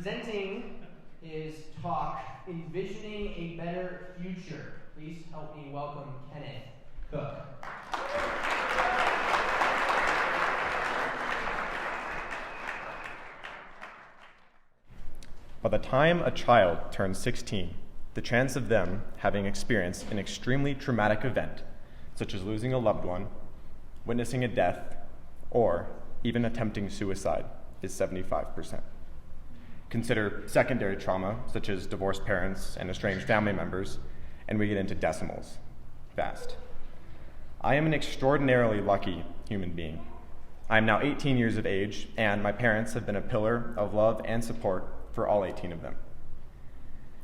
Presenting his talk, Envisioning a Better Future. Please help me welcome Kenneth Cook. By the time a child turns 16, the chance of them having experienced an extremely traumatic event, such as losing a loved one, witnessing a death, or even attempting suicide, is 75%. Consider secondary trauma, such as divorced parents and estranged family members, and we get into decimals fast. I am an extraordinarily lucky human being. I am now 18 years of age, and my parents have been a pillar of love and support for all 18 of them.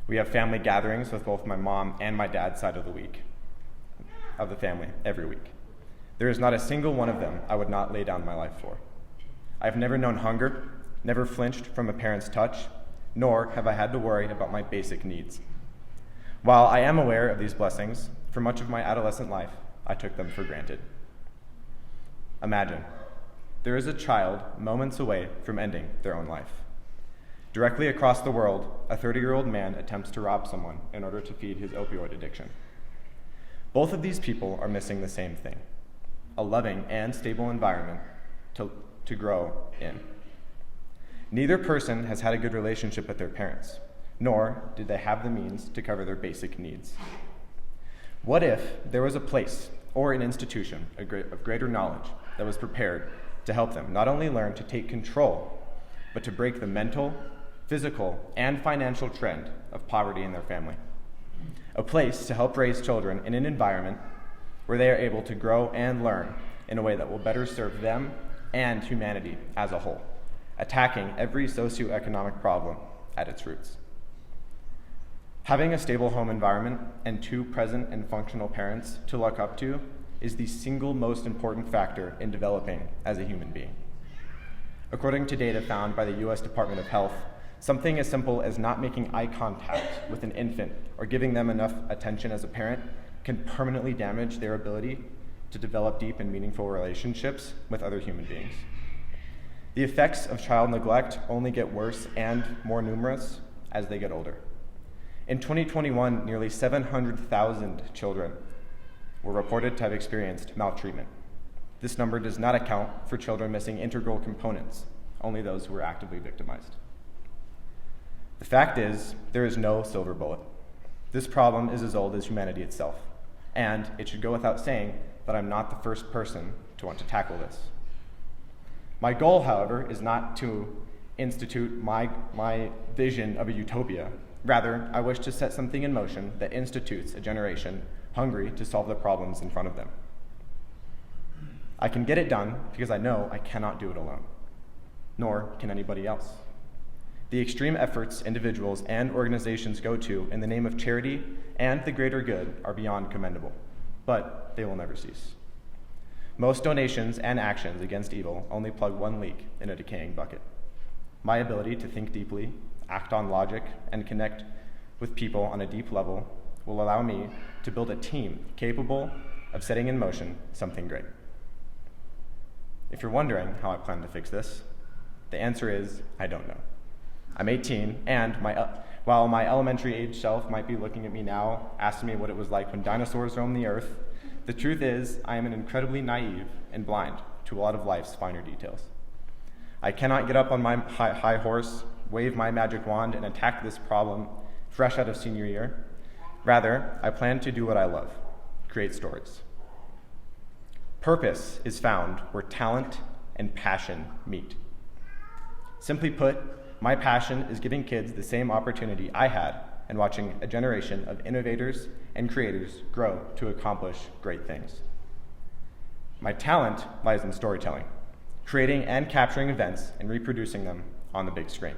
We have family gatherings with both my mom and my dad's side of the family every week. There is not a single one of them I would not lay down my life for. I've never known hunger, never flinched from a parent's touch, nor have I had to worry about my basic needs. While I am aware of these blessings, for much of my adolescent life, I took them for granted. Imagine, there is a child moments away from ending their own life. Directly across the world, a 30-year-old man attempts to rob someone in order to feed his opioid addiction. Both of these people are missing the same thing, a loving and stable environment to grow in. Neither person has had a good relationship with their parents, nor did they have the means to cover their basic needs. What if there was a place or an institution of greater knowledge that was prepared to help them not only learn to take control, but to break the mental, physical, and financial trend of poverty in their family? A place to help raise children in an environment where they are able to grow and learn in a way that will better serve them and humanity as a whole, attacking every socioeconomic problem at its roots. Having a stable home environment and two present and functional parents to look up to is the single most important factor in developing as a human being. According to data found by the U.S. Department of Health, something as simple as not making eye contact with an infant or giving them enough attention as a parent can permanently damage their ability to develop deep and meaningful relationships with other human beings. The effects of child neglect only get worse and more numerous as they get older. In 2021, nearly 700,000 children were reported to have experienced maltreatment. This number does not account for children missing integral components, only those who were actively victimized. The fact is, there is no silver bullet. This problem is as old as humanity itself, and it should go without saying that I'm not the first person to want to tackle this. My goal, however, is not to institute my vision of a utopia. Rather, I wish to set something in motion that institutes a generation hungry to solve the problems in front of them. I can get it done because I know I cannot do it alone, nor can anybody else. The extreme efforts individuals and organizations go to in the name of charity and the greater good are beyond commendable, but they will never cease. Most donations and actions against evil only plug one leak in a decaying bucket. My ability to think deeply, act on logic, and connect with people on a deep level will allow me to build a team capable of setting in motion something great. If you're wondering how I plan to fix this, the answer is I don't know. I'm 18, and while my elementary age self might be looking at me now, asking me what it was like when dinosaurs roamed the earth, the truth is I am incredibly naive and blind to a lot of life's finer details. I cannot get up on my high horse, wave my magic wand, and attack this problem fresh out of senior year. Rather, I plan to do what I love, create stories. Purpose is found where talent and passion meet. Simply put, my passion is giving kids the same opportunity I had and watching a generation of innovators and creators grow to accomplish great things. My talent lies in storytelling, creating and capturing events and reproducing them on the big screen.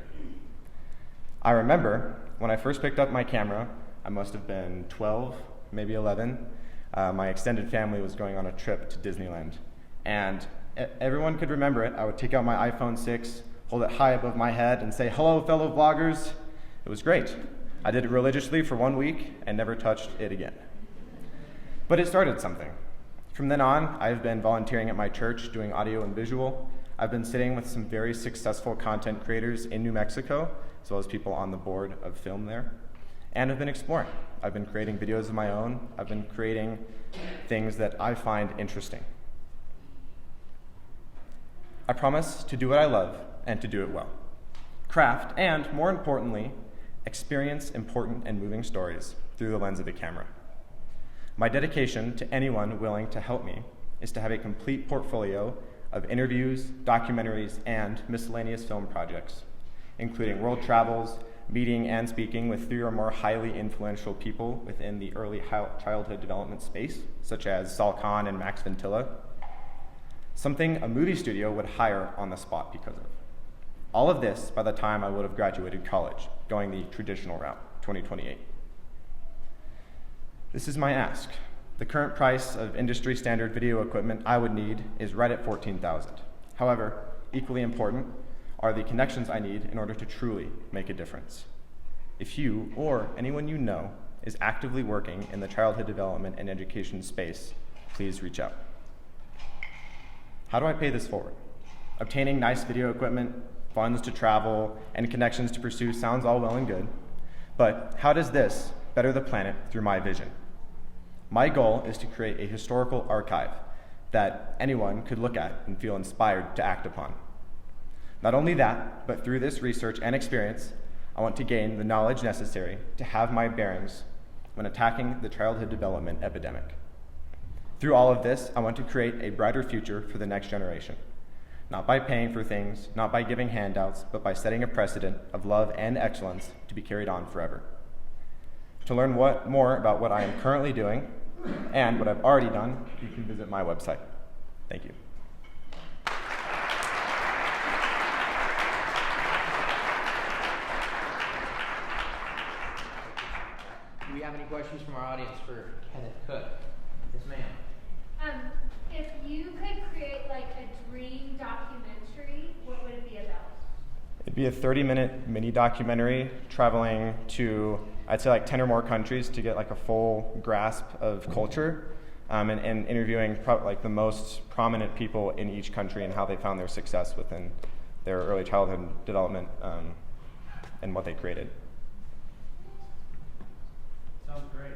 I remember when I first picked up my camera, I must have been 12, maybe 11. My extended family was going on a trip to Disneyland, and everyone could remember it. I would take out my iPhone 6, hold it high above my head, and say, "Hello, fellow vloggers." It was great. I did it religiously for 1 week and never touched it again. But it started something. From then on, I've been volunteering at my church doing audio and visual. I've been sitting with some very successful content creators in New Mexico, as well as people on the board of film there, and I've been exploring. I've been creating videos of my own. I've been creating things that I find interesting. I promise to do what I love and to do it well. Craft, and more importantly, experience important and moving stories through the lens of a camera. My dedication to anyone willing to help me is to have a complete portfolio of interviews, documentaries, and miscellaneous film projects, including world travels, meeting and speaking with 3 or more highly influential people within the early childhood development space, such as Saul Kahn and Max Ventilla, something a movie studio would hire on the spot because of. All of this by the time I would have graduated college, going the traditional route, 2028. This is my ask. The current price of industry standard video equipment I would need is right at $14,000. However, equally important are the connections I need in order to truly make a difference. If you or anyone you know is actively working in the childhood development and education space, please reach out. How do I pay this forward? Obtaining nice video equipment, funds to travel, and connections to pursue sounds all well and good, but how does this better the planet through my vision? My goal is to create a historical archive that anyone could look at and feel inspired to act upon. Not only that, but through this research and experience, I want to gain the knowledge necessary to have my bearings when attacking the childhood development epidemic. Through all of this, I want to create a brighter future for the next generation, not by paying for things, not by giving handouts, but by setting a precedent of love and excellence to be carried on forever. To learn more about what I am currently doing and what I've already done, you can visit my website. Thank you. Do we have any questions from our audience for Kenneth Cook? Yes, ma'am. If you could create like a dream documentary, what would it be about? It'd be a 30-minute mini documentary traveling to, I'd say, like 10 or more countries to get like a full grasp of culture, and interviewing like the most prominent people in each country and how they found their success within their early childhood development, and what they created. Sounds great.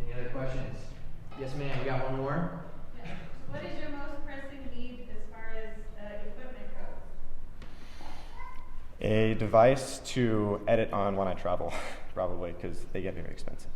Any other questions? Yes, ma'am. We got one more. What is your most pressing need as far as equipment goes? A device to edit on when I travel, probably, because they get very expensive.